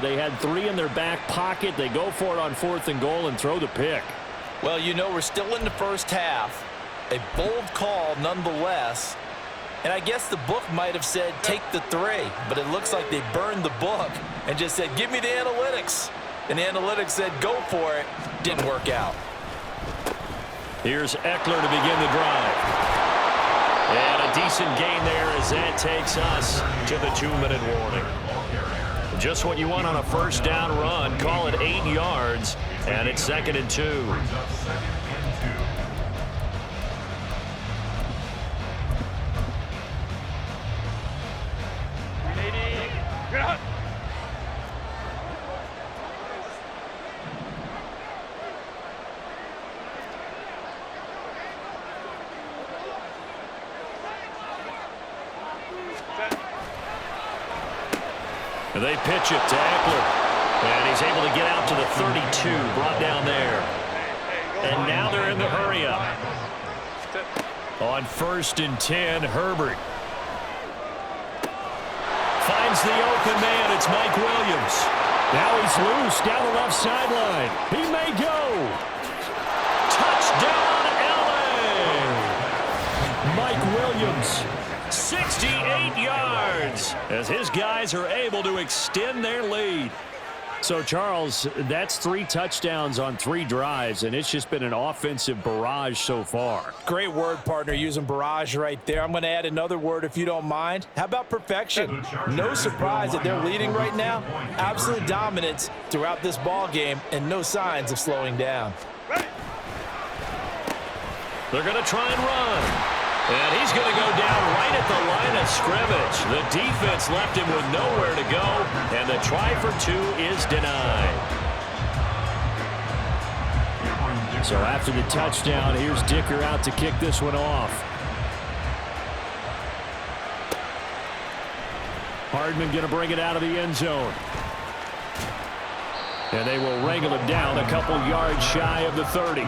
They had 3 in their back pocket. They go for it on 4th and goal and throw the pick. Well, you know, we're still in the first half. A bold call nonetheless. And I guess the book might have said take the 3, but it looks like they burned the book and just said give me the analytics. And the analytics said go for it. Didn't work out. Here's Eckler to begin the drive. And a decent gain there as that takes us to the 2-minute warning. Just what you want on a first down run. Call it 8 yards, and it's 2nd and 2. They pitch it to Eckler, and he's able to get out to the 32, brought down there. And now they're in the hurry-up. On 1st and 10, Herbert finds the open man. It's Mike Williams. Now he's loose down the left sideline. He may go. Touchdown, L.A. Mike Williams. 68 yards as his guys are able to extend their lead. So, Charles, that's 3 touchdowns on 3 drives, and it's just been an offensive barrage so far. Great word, partner, using barrage right there. I'm going to add another word if you don't mind. How about perfection? No surprise that they're leading right now. Absolute dominance throughout this ball game and no signs of slowing down. They're going to try and run. And he's going to go down right at the line of scrimmage. The defense left him with nowhere to go, and the try for 2 is denied. So after the touchdown, here's Dicker out to kick this one off. Hardman going to bring it out of the end zone. And they will wrangle him down a couple yards shy of the 30.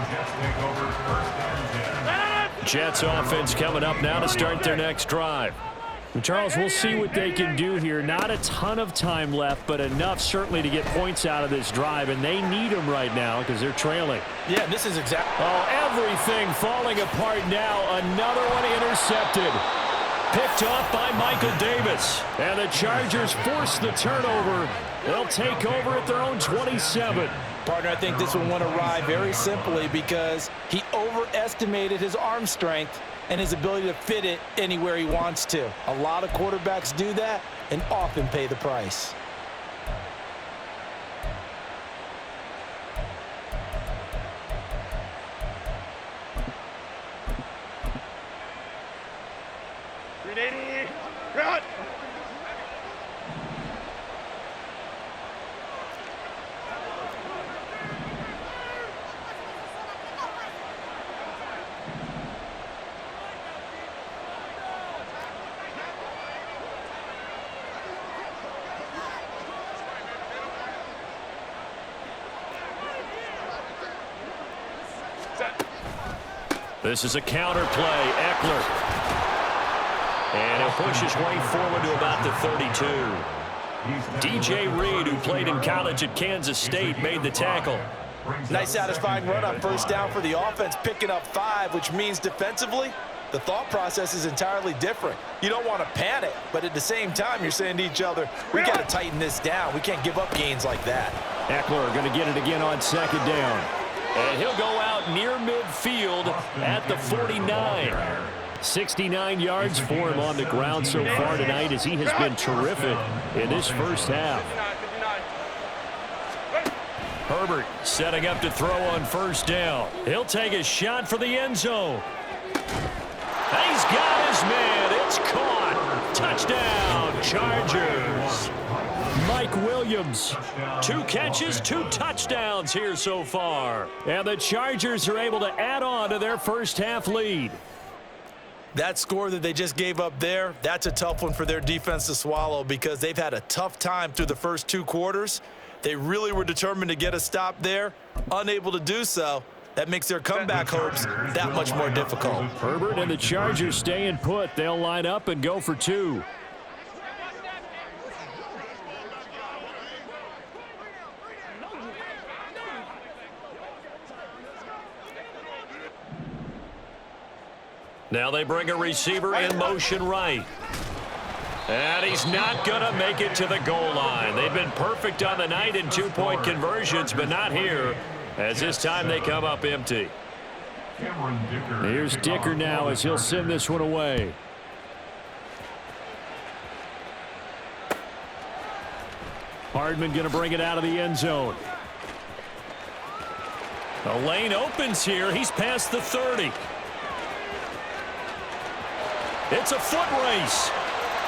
Jets offense coming up now to start their next drive. And Charles, we'll see what they can do here. Not a ton of time left, but enough certainly to get points out of this drive, and they need them right now because they're trailing. Yeah, this is exactly. Oh, everything falling apart now. Another one intercepted. Picked off by Michael Davis. And the Chargers force the turnover. They'll take over at their own 27. Partner, I think this one went awry very simply because he overestimated his arm strength and his ability to fit it anywhere he wants to. A lot of quarterbacks do that and often pay the price. Run! This is a counter play. Eckler. And he'll push his way forward to about the 32. DJ Reed, who played in college at Kansas State, made the tackle. Nice satisfying run on first down for the offense, picking up 5, which means defensively, the thought process is entirely different. You don't want to panic, but at the same time, you're saying to each other, we got to tighten this down. We can't give up gains like that. Eckler going to get it again on 2nd down. And he'll go out near midfield at the 49. 69 yards for him on the ground so far tonight as he has been terrific in this first half. Herbert setting up to throw on first down. He'll take a shot for the end zone. He's got his man. It's caught. Touchdown, Chargers. Mike Williams, 2 catches, 2 touchdowns here so far. And the Chargers are able to add on to their first half lead. That score that they just gave up there, that's a tough one for their defense to swallow because they've had a tough time through the first 2 quarters. They really were determined to get a stop there, unable to do so. That makes their comeback hopes that much more difficult. Herbert and the Chargers staying put. They'll line up and go for 2. Now they bring a receiver in motion right. And he's not going to make it to the goal line. They've been perfect on the night in two-point conversions, but not here, as this time they come up empty. Here's Dicker now as he'll send this one away. Hardman going to bring it out of the end zone. The lane opens here. He's past the 30. It's a foot race.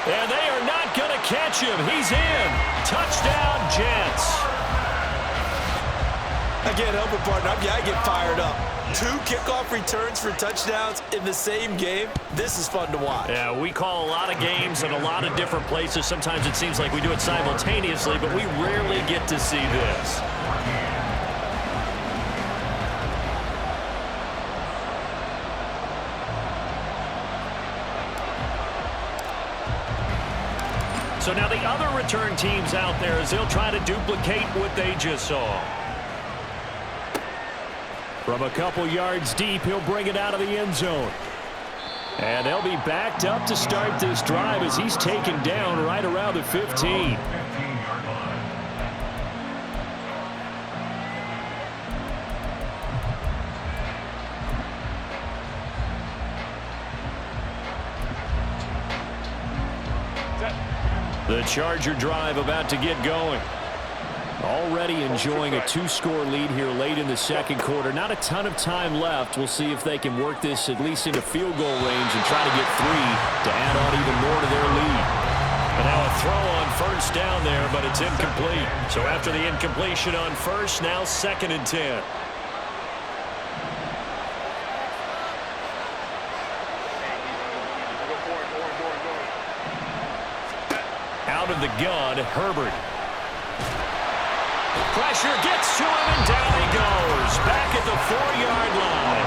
And they are not going to catch him. He's in. Touchdown, Jets. I can't help it, partner. I get fired up. 2 kickoff returns for touchdowns in the same game. This is fun to watch. Yeah, we call a lot of games in a lot of different places. Sometimes it seems like we do it simultaneously, but we rarely get to see this. So now the other return teams out there as they'll try to duplicate what they just saw. From a couple yards deep, he'll bring it out of the end zone. And they'll be backed up to start this drive as he's taken down right around the 15. The Charger drive about to get going. Already enjoying a 2-score lead here late in the second quarter. Not a ton of time left. We'll see if they can work this at least into field goal range and try to get 3 to add on even more to their lead. And now a throw on first down there, but it's incomplete. So after the incompletion on first, now 2nd and 10. Out of the gun, Herbert. Pressure gets to him, and down he goes. Back at the 4-yard line.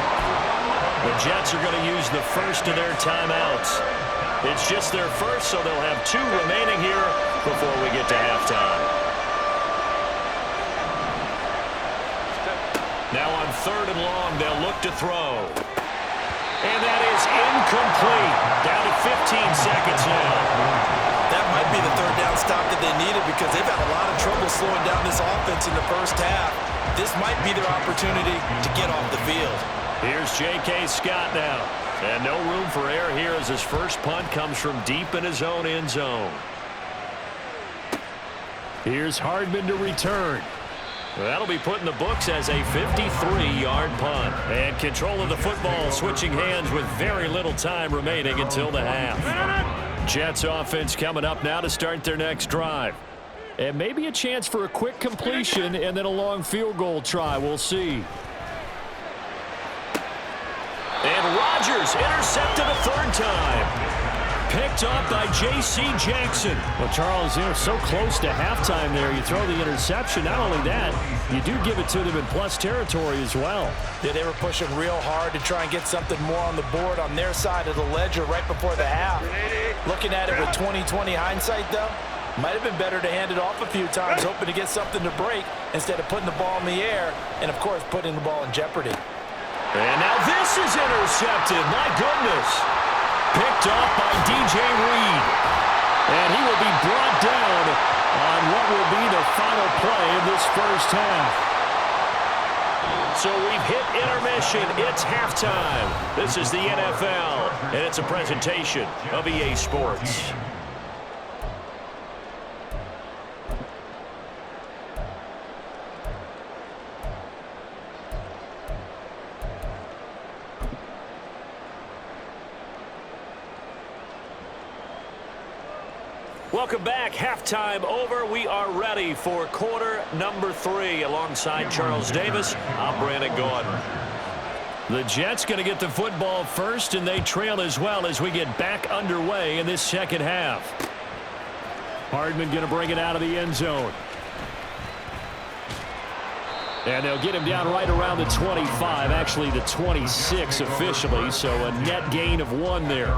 The Jets are going to use the first of their timeouts. It's just their first, so they'll have 2 remaining here before we get to halftime. Now on 3rd and long, they'll look to throw. And that is incomplete. Down to 15 seconds now. That might be the 3rd down stop that they needed because they've had a lot of trouble slowing down this offense in the first half. This might be their opportunity to get off the field. Here's J.K. Scott now. And no room for error here as his first punt comes from deep in his own end zone. Here's Hardman to return. That'll be put in the books as a 53-yard punt. And control of the football switching hands with very little time remaining until the half. Jets offense coming up now to start their next drive. And maybe a chance for a quick completion and then a long field goal try. We'll see. And Rodgers intercepted a 3rd time. Picked up by J.C. Jackson. Well, Charles, so close to halftime there. You throw the interception. Not only that, you do give it to them in plus territory as well. Yeah, they were pushing real hard to try and get something more on the board on their side of the ledger right before the half. Looking at it with 20/20 hindsight, though, might have been better to hand it off a few times, hoping to get something to break instead of putting the ball in the air and, of course, putting the ball in jeopardy. And now this is intercepted. My goodness. Picked off by D.J. Reed. And he will be brought down on what will be the final play of this first half. So we've hit intermission. It's halftime. This is the NFL, and it's a presentation of EA Sports. Welcome back. Halftime over. We are ready for quarter number 3. Alongside Charles Davis, I'm Brandon Gordon. The Jets going to get the football first, and they trail as well as we get back underway in this second half. Hardman going to bring it out of the end zone. And they'll get him down right around the 25, actually the 26 officially, so a net gain of 1 there.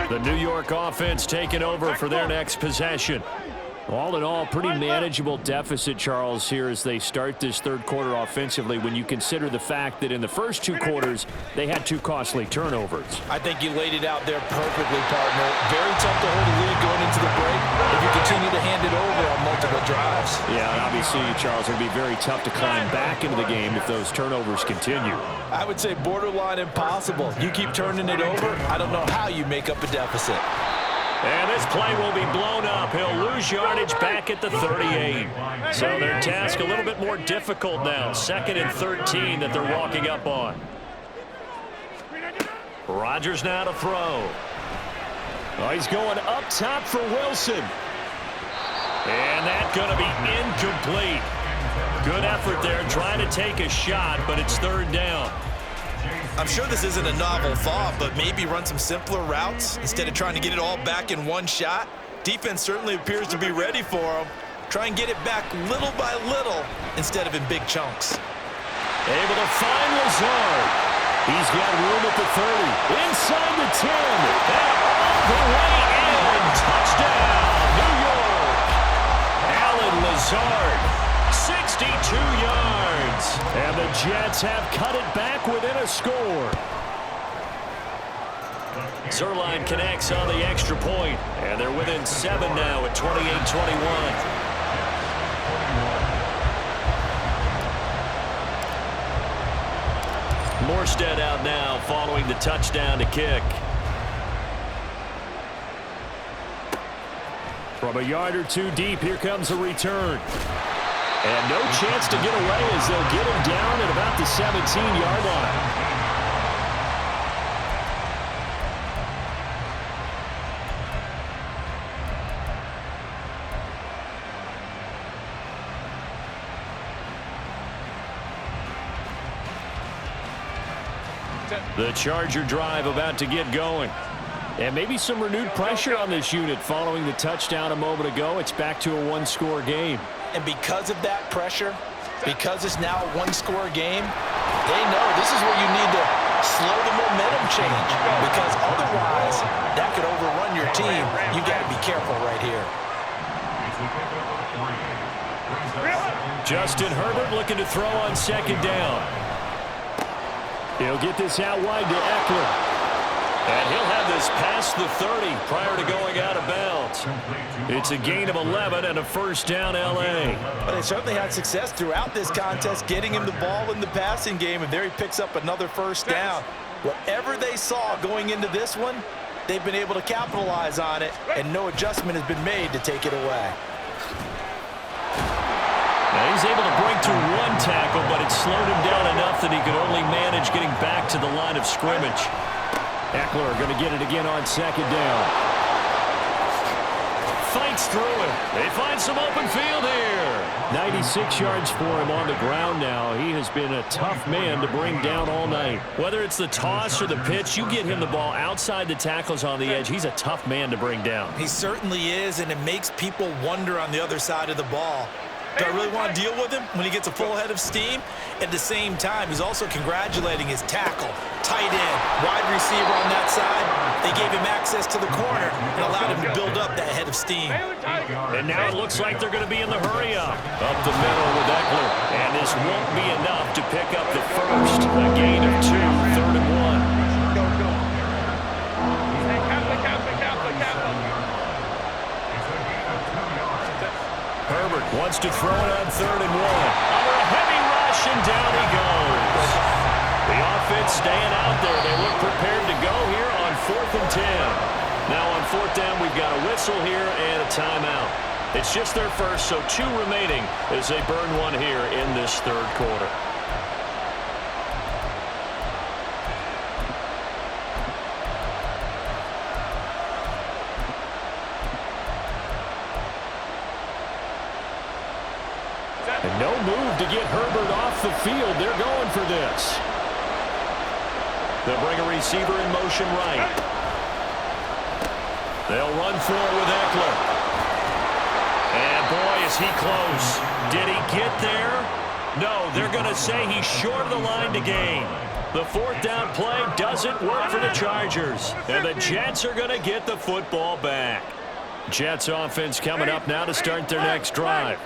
The New York offense taking over for their next possession. All in all, pretty manageable deficit, Charles, here as they start this third quarter offensively when you consider the fact that in the first two quarters, they had two costly turnovers. I think you laid it out there perfectly, partner. Very tough to hold a lead going into the break if you continue to hand it over on multiple drives. Yeah, and obviously, Charles, it would be very tough to climb back into the game if those turnovers continue. I would say borderline impossible. You keep turning it over, I don't know how you make up a deficit. And this play will be blown up. He'll lose yardage back at the 38. So their task a little bit more difficult now. 2nd and 13 that they're walking up on. Rodgers now to throw. Oh, he's going up top for Wilson. And that's going to be incomplete. Good effort there trying to take a shot, but it's 3rd down. I'm sure this isn't a novel thought, but maybe run some simpler routes instead of trying to get it all back in one shot. Defense certainly appears to be ready for them. Try and get it back little by little instead of in big chunks. Able to find Lazard. He's got room at the 30. Inside the 10. And all the way in. Touchdown, New York. Alan Lazard. 62 yards. And the Jets have cut it back within a score. Zerline connects on the extra point, and they're within 7 now at 28-21. Morstead out now following the touchdown to kick. From a yard or two deep, here comes a return. And no chance to get away as they'll get him down at about the 17-yard line. The Charger drive about to get going. And maybe some renewed pressure on this unit following the touchdown a moment ago. It's back to a one-score game. And because of that pressure, because it's now a one-score game, they know this is where you need to slow the momentum change. Because otherwise, that could overrun your team. You got to be careful right here. Justin Herbert looking to throw on 2nd down. He'll get this out wide to Eckler. And he'll have this past the 30 prior to going out of bounds. It's a gain of 11 and a 1st down, L.A. But they certainly had success throughout this contest, getting him the ball in the passing game, and there he picks up another 1st down. Whatever they saw going into this one, they've been able to capitalize on it, and no adjustment has been made to take it away. Now he's able to break through one tackle, but it slowed him down enough that he could only manage getting back to the line of scrimmage. Eckler going to get it again on 2nd down. Fights through it. They find some open field here. 96 yards for him on the ground now. He has been a tough man to bring down all night. Whether it's the toss or the pitch, you get him the ball outside the tackles on the edge. He's a tough man to bring down. He certainly is, and it makes people wonder on the other side of the ball. Do I really want to deal with him when he gets a full head of steam? At the same time, he's also congratulating his tackle, tight end, wide receiver on that side. They gave him access to the corner and allowed him to build up that head of steam. And now it looks like they're going to be in the hurry up. Up the middle with Eckler. And this won't be enough to pick up the 1st. A gain of 2, 3rd and 1. Herbert wants to throw it on 3rd and 1. Under a heavy rush, and down he goes. The offense staying out there. They look prepared to go here on 4th and 10. Now on 4th down, we've got a whistle here and a timeout. It's just their first, so 2 remaining as they burn one here in this 3rd quarter. And no move to get Herbert off the field. They're going for this. They'll bring a receiver in motion right. They'll run for it with Eckler. And boy, is he close. Did he get there? No, they're going to say he's short of the line to gain. The 4th down play doesn't work for the Chargers. And the Jets are going to get the football back. Jets offense coming up now to start their next drive.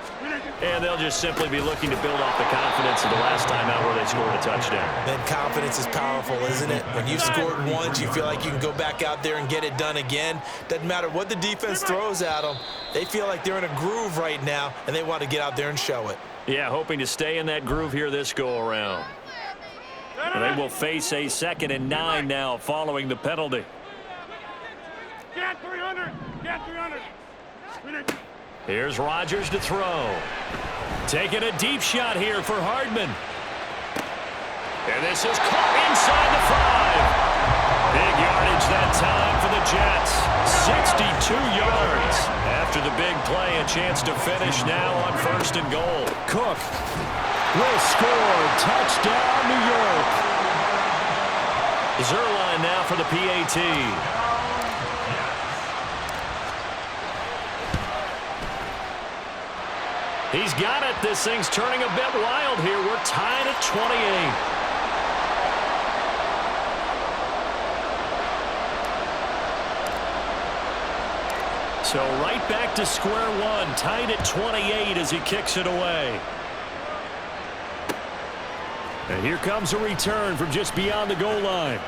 And they'll just simply be looking to build off the confidence of the last time out where they scored a touchdown. Then confidence is powerful, isn't it? When you've scored once, you feel like you can go back out there and get it done again. Doesn't matter what the defense throws at them. They feel like they're in a groove right now, and they want to get out there and show it. Yeah, hoping to stay in that groove here this go-around. They will face a 2nd and 9 now following the penalty. Get 300. Get 300. Here's Rodgers to throw. Taking a deep shot here for Hardman. And this is caught inside the 5. Big yardage that time for the Jets. 62 yards. After the big play, a chance to finish now on 1st and goal. Cook will score. Touchdown, New York. Zerline now for the PAT. He's got it. This thing's turning a bit wild here. We're tied at 28. So right back to square one, tied at 28 as he kicks it away. And here comes a return from just beyond the goal line.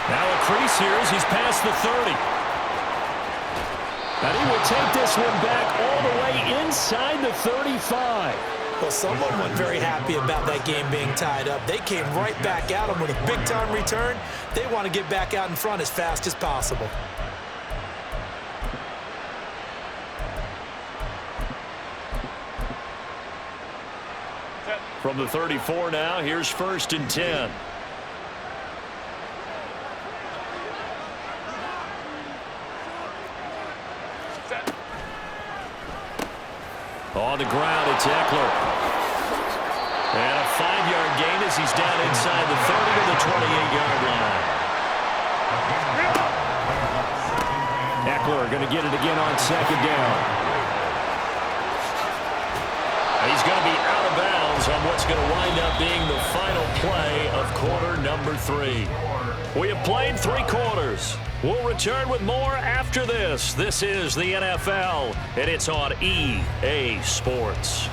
Now a crease here as he's past the 30. And he will take this one back all the way inside the 35. Well, someone wasn't very happy about that game being tied up. They came right back at him with a big-time return. They want to get back out in front as fast as possible. From the 34 now, here's 1st and 10. On the ground, it's Eckler. And a 5-yard gain as he's down inside the 30 to the 28-yard line. Eckler going to get it again on 2nd down. And he's going to be out of bounds on what's going to wind up being the final play of quarter number 3. We have played 3 quarters. We'll return with more after this. This is the NFL, and it's on EA Sports.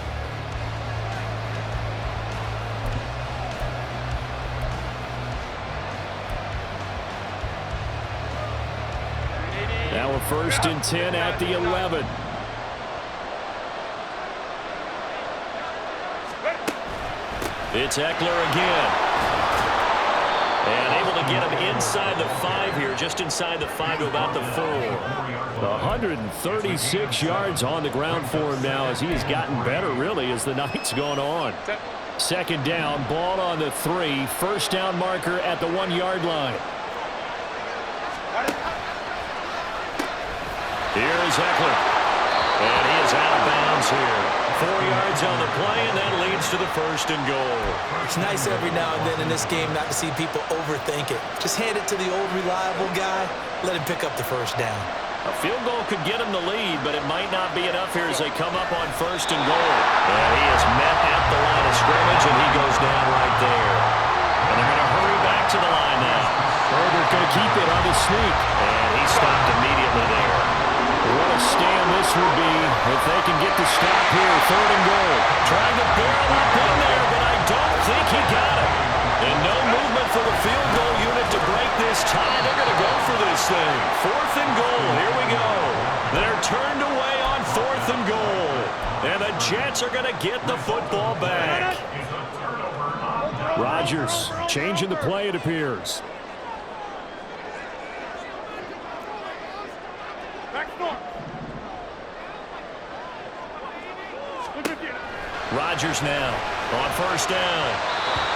Now a 1st and 10 at the 11. It's Eckler again. And able to get him inside the 5 here, just inside the 5 to about the 4. 136 yards on the ground for him now as he has gotten better, really, as the night's gone on. 2nd down, ball on the 3. 1st down marker at the 1-yard line. Here's Eckler. And he is out of bounds here. 4 yards on the play, and that leads to the 1st and goal. It's nice every now and then in this game not to see people overthink it. Just hand it to the old reliable guy. Let him pick up the 1st down. A field goal could get him the lead, but it might not be enough here as they come up on 1st and goal. And he is met at the line of scrimmage, and he goes down right there. And they're going to hurry back to the line now. Herbert going to keep it on the sneak. And he stopped immediately there. What a stand this would be if they can get the stop here. 3rd and goal. Trying to barrel up in there, but I don't think he got it. And no movement for the field goal unit to break this tie. They're going to go for this thing. 4th and goal. Here we go. They're turned away on 4th and goal. And the Jets are going to get the football back. Rodgers changing the play, it appears. Rodgers now on 1st down.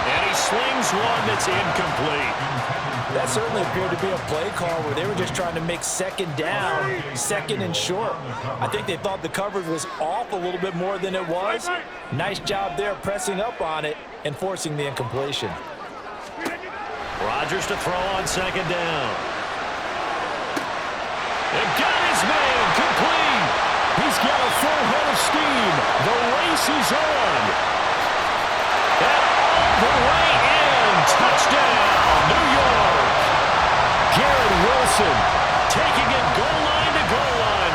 And he slings one that's incomplete. That certainly appeared to be a play call where they were just trying to make 2nd down, 2nd and short. I think they thought the coverage was off a little bit more than it was. Nice job there pressing up on it and forcing the incompletion. Rodgers to throw on 2nd down. And got his man complete. He's got a full head of steam. The race is on. And all the way in. Touchdown, New York. Garrett Wilson taking it goal line to goal line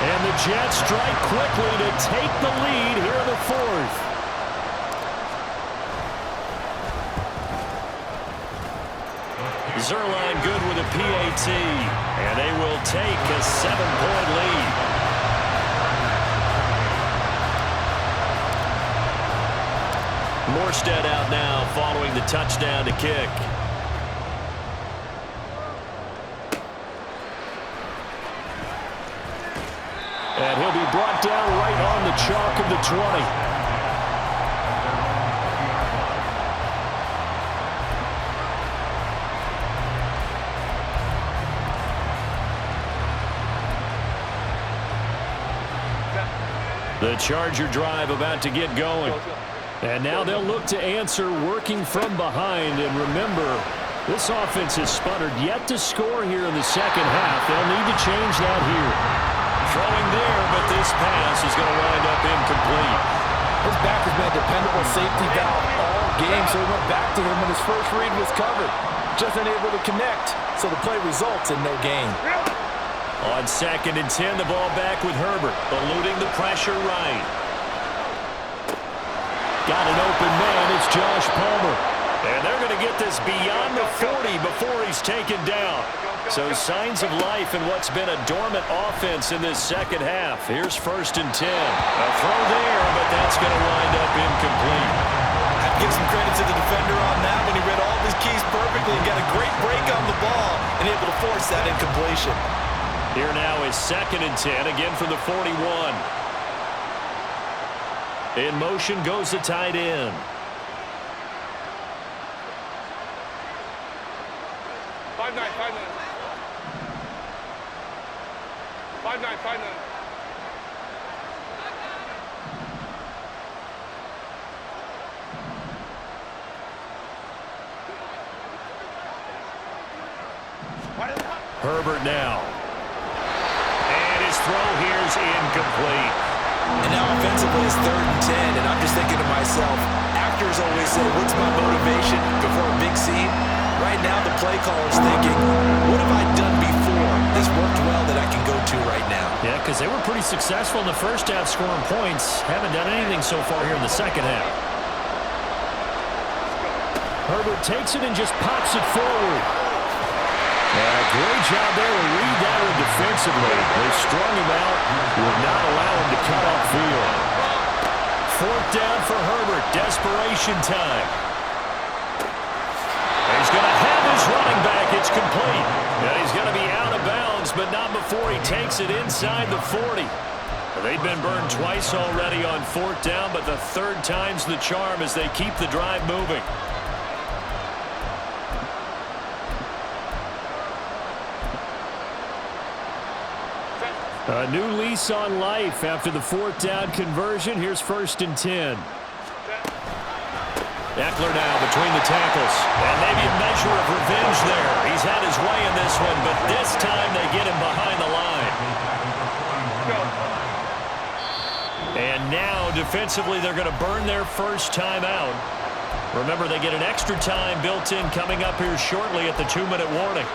And the Jets strike quickly to take the lead here in the fourth. Zerline good with a PAT. And they will take a 7-point lead. Morstead out now following the touchdown to kick. And he'll be brought down right on the chalk of the 20. The Charger drive about to get going. And now they'll look to answer working from behind. And remember, this offense has sputtered yet to score here in the second half. They'll need to change that here. Throwing there, but this pass is going to wind up incomplete. His back has been a dependable safety valve all game, so he went back to him when his first read was covered. Just unable to connect, so the play results in no gain. On 2nd and 10, the ball back with Herbert, eluding the pressure right. Got an open man, it's Josh Palmer. And they're going to get this beyond the 40 before he's taken down. So signs of life in what's been a dormant offense in this second half. Here's 1st and 10. A throw there, but that's going to wind up incomplete. I'd give some credit to the defender on that when he read all of his keys perfectly and got a great break on the ball and able to force that incompletion. Here now is 2nd and 10, again from the 41. In motion goes the tight end. Five nine. 5'9". Herbert now. And his throw here is incomplete. And now offensively it's 3rd and 10, and I'm just thinking to myself, actors always say, what's my motivation before a big scene? Right now the play caller's thinking, what have I done before? This worked well that I can go to right now. Yeah, because they were pretty successful in the first half scoring points. Haven't done anything so far here in the second half. Herbert takes it and just pops it forward. Great job there to read that one defensively. They strung him out, would not allow him to cut upfield. 4th down for Herbert, desperation time. He's going to have his running back. It's complete. And he's going to be out of bounds, but not before he takes it inside the 40. They've been burned twice already on 4th down, but the 3rd time's the charm as they keep the drive moving. A new lease on life after the 4th down conversion. Here's 1st and 10. Eckler now between the tackles. And maybe a measure of revenge there. He's had his way in this one, but this time they get him behind the line. And now defensively they're going to burn their first time out. Remember, they get an extra time built in coming up here shortly at the 2-minute warning.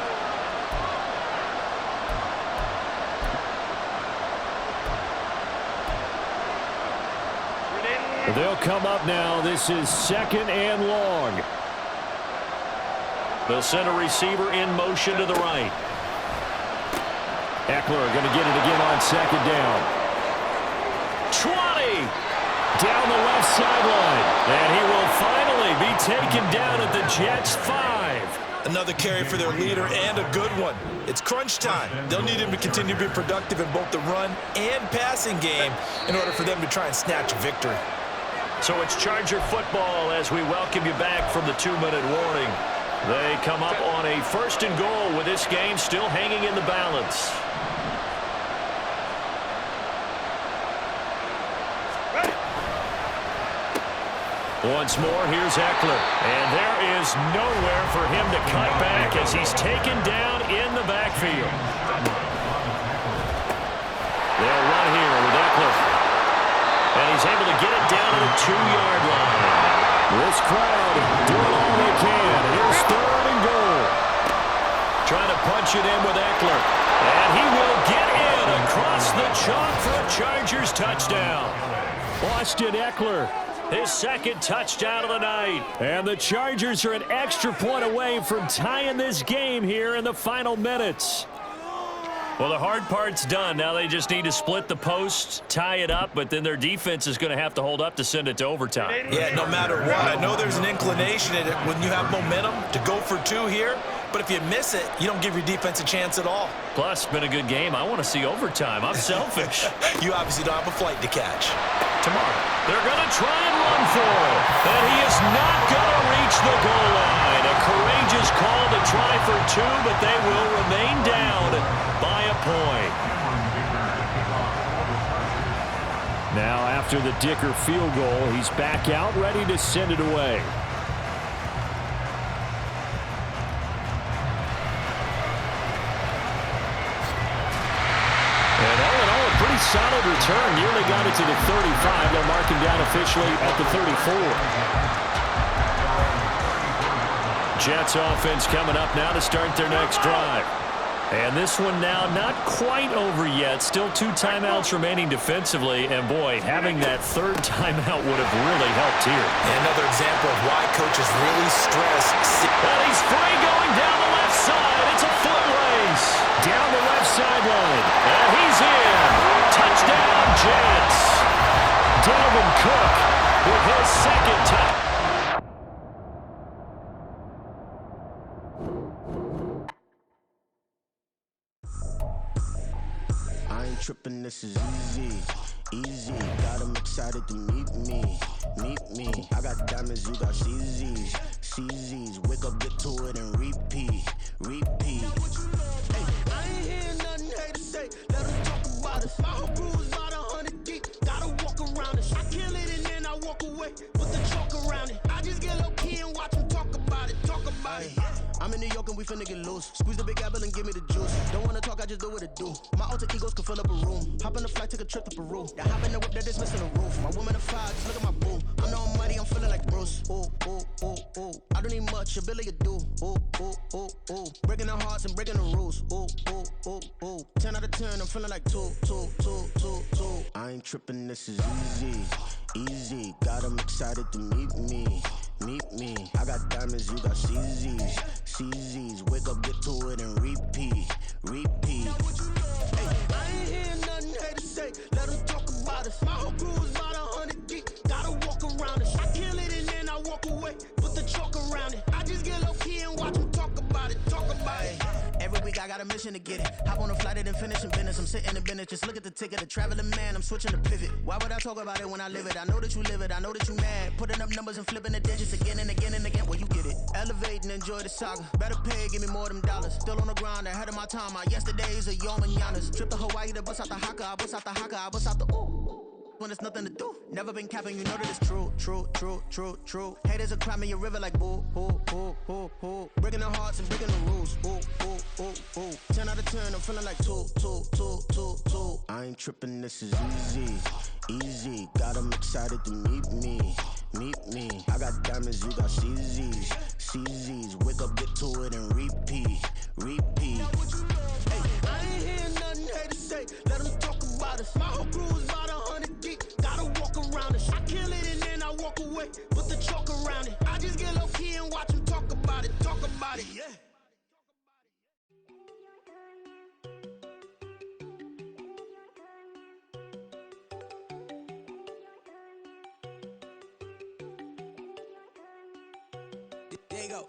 They'll come up now. This is 2nd and long. They'll send a receiver in motion to the right. Eckler going to get it again on 2nd down. 20! Down the left sideline. And he will finally be taken down at the Jets' 5. Another carry for their leader and a good one. It's crunch time. They'll need him to continue to be productive in both the run and passing game in order for them to try and snatch a victory. So it's Charger football as we welcome you back from the 2-minute warning. They come up on a 1st and goal with this game still hanging in the balance. Once more, here's Eckler. And there is nowhere for him to cut back as he's taken down in the backfield. They'll run here with Eckler. And he's able to get it down to the 2-yard line. This crowd doing all they can. Here's 3rd and goal. Trying to punch it in with Eckler. And he will get in across across the chalk for a Chargers touchdown. Austin Eckler, his second touchdown of the night. And the Chargers are an extra point away from tying this game here in the final minutes. Well, the hard part's done. Now they just need to split the post, tie it up, but then their defense is going to have to hold up to send it to overtime. Yeah, no matter what. I know there's an inclination in it when you have momentum to go for two here, but if you miss it, you don't give your defense a chance at all. Plus, it's been a good game. I want to see overtime. I'm selfish. You obviously don't have a flight to catch. Tomorrow, they're going to try and run for it, and he is not going to reach the goal line. A courageous call to try for two, but they will remain down by a point. Now, after the Dicker field goal, he's back out, ready to send it away. And all in all, a pretty solid return. Nearly got it to the 35. They'll mark him down officially at the 34. Jets offense coming up now to start their next drive. And this one now not quite over yet. Still 2 timeouts remaining defensively. And, boy, having that third timeout would have really helped here. Another example of why coaches really stress. And he's free going down the left side. It's a foot race. Down the left sideline. And he's in. Touchdown, Jets. Dalvin Cook with his second touchdown. Tripping, this is easy, got them excited to meet me, I got diamonds, you got CZs, wake up, get to it and repeat, hey, I ain't hear nothing hate to say, let them talk about it, my whole crew is about 100 deep, gotta walk around it, I kill it and then I walk away, with the chalk around it, I just get low key and watch them talk about it. I'm in New York and we finna get loose. Squeeze the big apple and give me the juice. Don't wanna talk, I just do what it do. My alter egos can fill up a room. Hop on a flight, take a trip to Peru. That hop in the whip, that is missing the roof. My woman a 5, just look at my boo. I'm no money, I'm feeling like Bruce. Ooh. I don't need much, ability to do. Ooh. Breaking the hearts and breaking the rules. Ooh. 10 out of 10, I'm feeling like 2. I ain't tripping, this is easy. Got them excited to meet me. I got diamonds, you got CZs, wake up, get to it and repeat. Hey, I ain't hear nothing hate to say, let them talk about it. My whole crew is about 100 deep, gotta walk around it. I kill it and then I walk away, put the chalk around it. I just get low key and watch them talk about it. Every week I got a mission to get it. Hop on a flight and then finish in business. I'm sitting in business, just look at the ticket. A traveling man, I'm switching the pivot. Why would I talk about it when I live it? I know that you live it, I know that you mad. Putting up numbers and flipping the digits again and again and again. Well, you get it. Elevate and enjoy the saga. Better pay, give me more than dollars. Still on the grind, ahead of my time. My yesterdays are your mananas. Trip to Hawaii to bust out the haka. I bust out the haka, I bust out the ooh. When it's nothing to do. Never been capping, you know that it's true. Haters are climbing your river like boo. Breaking the hearts and breaking the rules. Ooh. 10 out of 10, I'm feeling like 2. I ain't tripping, this is easy. Got them excited to meet me. I got diamonds, you got CZs, wake up, get to it and repeat. Hey, I ain't hear nothing hate to say, let them talk about it. My whole crew is about 100 deep, gotta walk around it. I kill it and then I walk away, put the chalk around it. I just get low key and watch them talk about it, yeah. There you go.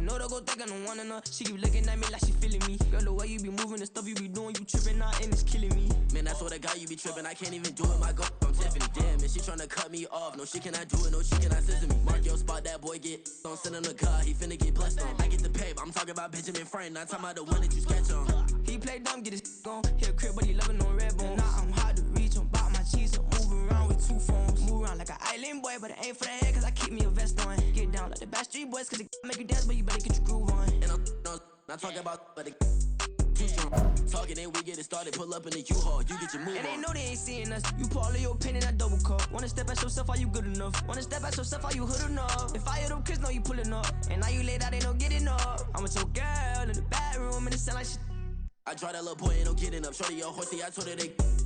No, don't go think I don't want enough. She keep looking at me like she feeling me. Girl, the way you be moving, the stuff you be doing, you tripping out and it's killing me. Man, I swear to God, you be tripping. I can't even do it. My girl, I'm Tiffany. Damn, and she tryna cut me off. No, she cannot do it. No, she cannot scissor me. Mark your spot, that boy get on. Send him the car, he finna get blessed on. I get the pay, I'm talking about Benjamin Franklin. Not talking about the one that you sketch on. He play dumb, get his on. He a crib, but he loving on red bone. Now I'm hard to reach. I'm about my cheese. I'm moving around with 2 phones. Move around like an island boy, but it ain't for the head, cause I keep me a vest on. Get down like the Backstreet Boys, cause it make you dance, but you better get your groove on. And I'm not talking about, but it too strong. Talking and we get it started, pull up in the U-Haul, you get your move on. And they know they ain't seeing us. You pull all of your pen in that double cup. Wanna step at yourself, are you good enough? Wanna step at yourself, are you hood enough? If I hear them kids, know you pulling up. And now you laid out, they don't get enough. I'm with your girl in the bedroom, and it sound like shit. I draw that little boy, ain't no getting up. Shorty a horsey, I told her they